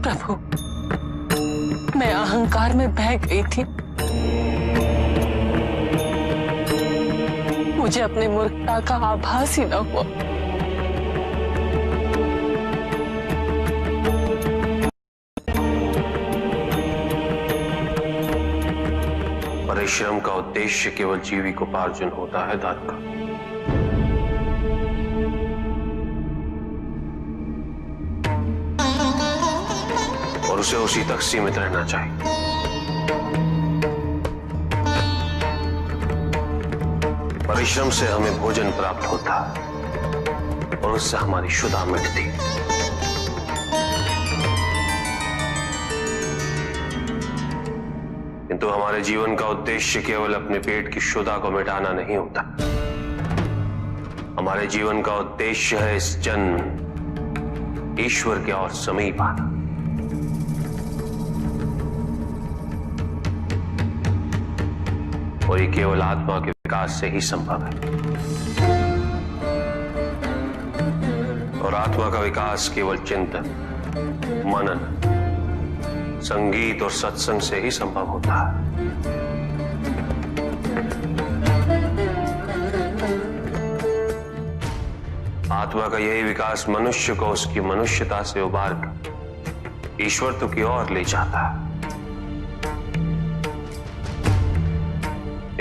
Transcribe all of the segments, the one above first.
प्रभु, मैं अहंकार में बह गई थी। मुझे अपने मूर्खता का आभास ही न हुआ। परिश्रम का उद्देश्य केवल जीविकोपार्जन होता है दारुका। और उसे उसी तक सीमित रहना चाहिए। परिश्रम से हमें भोजन प्राप्त होता है और उससे हमारी क्षुधा मिटती। किंतु हमारे जीवन का उद्देश्य केवल अपने पेट की क्षुधा को मिटाना नहीं होता। हमारे जीवन का उद्देश्य है इस जन्म ईश्वर के और समीप आना। और ये केवल आत्मा के विकास से ही संभव है। और आत्मा का विकास केवल चिंतन, मनन, संगीत और सत्संग से ही संभव होता है। आत्मा का यही विकास मनुष्य को उसकी मनुष्यता से उबार कर ईश्वरत्व की ओर ले जाता है।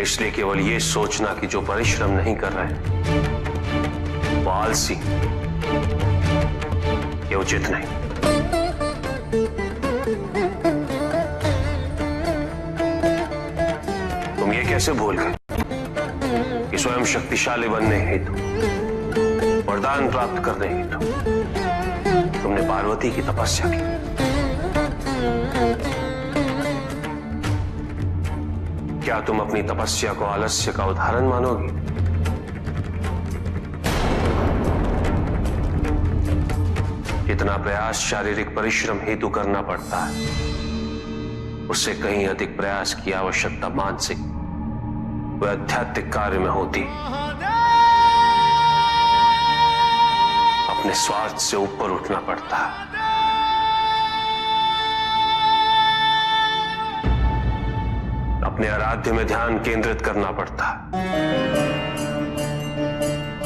इसलिए केवल यह सोचना कि जो परिश्रम नहीं कर रहे वो आलसी, ये उचित नहीं। तुम ये कैसे भूल गए कि स्वयं शक्तिशाली बनने हेतु, वरदान प्राप्त करने हेतु तुमने पार्वती की तपस्या की। क्या तुम अपनी तपस्या को आलस्य का उदाहरण मानोगी? जितना प्रयास शारीरिक परिश्रम हेतु करना पड़ता है, उससे कहीं अधिक प्रयास की आवश्यकता मानसिक व आध्यात्मिक कार्य में होती। अपने स्वार्थ से ऊपर उठना पड़ता है। अपने आराध्य में ध्यान केंद्रित करना पड़ता है।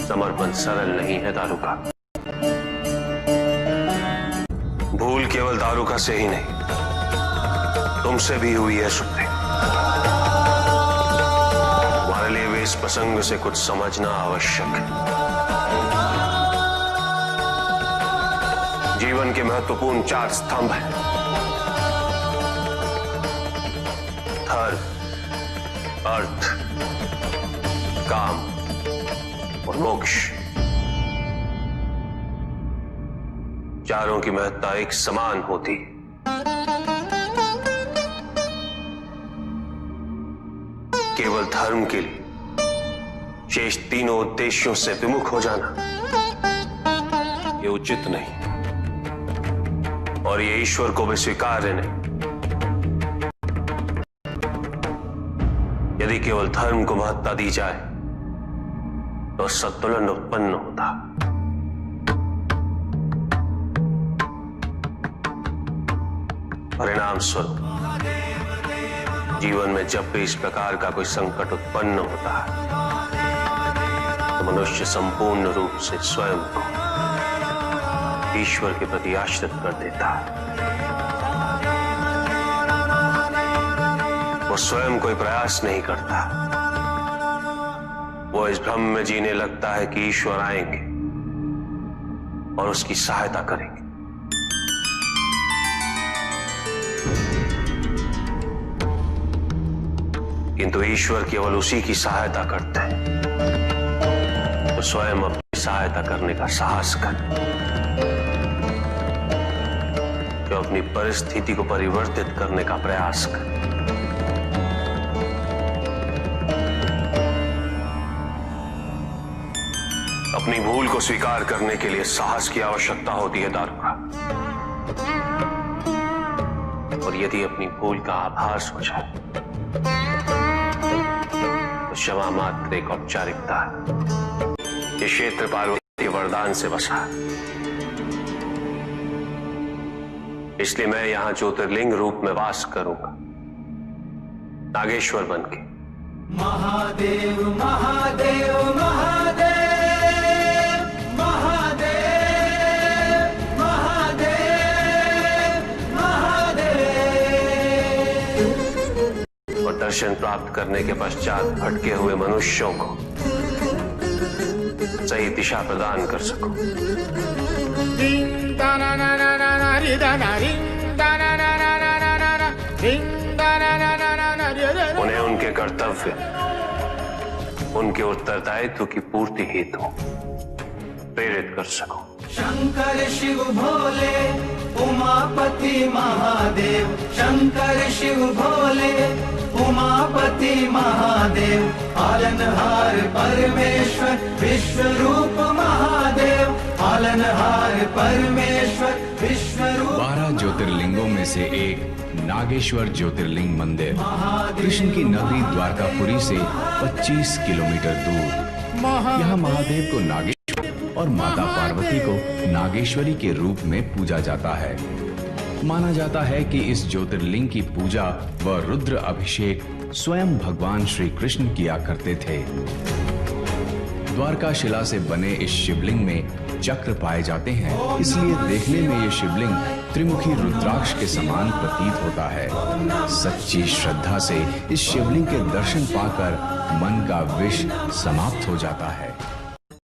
समर्पण सरल नहीं है दारुका। भूल केवल दारुका से ही नहीं, तुमसे भी हुई है सुप्रीम। तुम्हारे लिए भी इस प्रसंग से कुछ समझना आवश्यक है। जीवन के महत्वपूर्ण 4 स्तंभ हैं: धर्म, अर्थ, काम और मोक्ष। चारों की महत्ता एक समान होती है। केवल धर्म के लिए शेष तीनों उद्देश्यों से विमुख हो जाना ये उचित नहीं, और ये ईश्वर को भी स्वीकार्य नहीं। यदि केवल धर्म को महत्ता दी जाए तो संतुलन उत्पन्न होता। परिणाम स्वरूप जीवन में जब भी इस प्रकार का कोई संकट उत्पन्न होता है तो मनुष्य संपूर्ण रूप से स्वयं को ईश्वर के प्रति आश्रित कर देता है। वो स्वयं कोई प्रयास नहीं करता। वो इस भ्रम में जीने लगता है कि ईश्वर आएंगे और उसकी सहायता करेंगे। किंतु ईश्वर केवल उसी की सहायता करते हैं तो स्वयं अपनी सहायता करने का साहस करे, जो अपनी परिस्थिति को परिवर्तित करने का प्रयास करे। अपनी भूल को स्वीकार करने के लिए साहस की आवश्यकता होती है दारुका। और यदि अपनी भूल का आभास हो जाए तो क्षमा मात्र एक औपचारिकता है। ये क्षेत्र पार्वती के वरदान से बसा है। इसलिए मैं यहां ज्योतिर्लिंग रूप में वास करूंगा, नागेश्वर बन के। महादेव महादेव महादेव महादेव महादेव महादेव। और दर्शन प्राप्त करने के पश्चात भटके हुए मनुष्यों को सही दिशा प्रदान कर सकूं। उन्हें उनके कर्तव्य, उनके उत्तरदायित्व की पूर्ति हेतु प्रेरित कर सकूं। शंकर शिव भोले उमापति महादेव, शंकर शिव भोले उमापति महादेव, पालनहार परमेश्वर विश्वरूप महादेव, पालनहार परमेश्वर विश्वरूप। 12 ज्योतिर्लिंगों में से एक नागेश्वर ज्योतिर्लिंग मंदिर कृष्ण की नगरी द्वारकापुरी से 25 किलोमीटर दूर। यहाँ महादेव को नागेश्वर और माता पार्वती को नागेश्वरी के रूप में पूजा जाता है। माना जाता है कि इस ज्योतिर्लिंग की पूजा व रुद्र अभिषेक स्वयं भगवान श्री कृष्ण किया करते थे। द्वारका शिला से बने इस शिवलिंग में चक्र पाए जाते हैं, इसलिए देखने में ये शिवलिंग त्रिमुखी रुद्राक्ष के समान प्रतीत होता है। सच्ची श्रद्धा से इस शिवलिंग के दर्शन पाकर मन का विष समाप्त हो जाता है।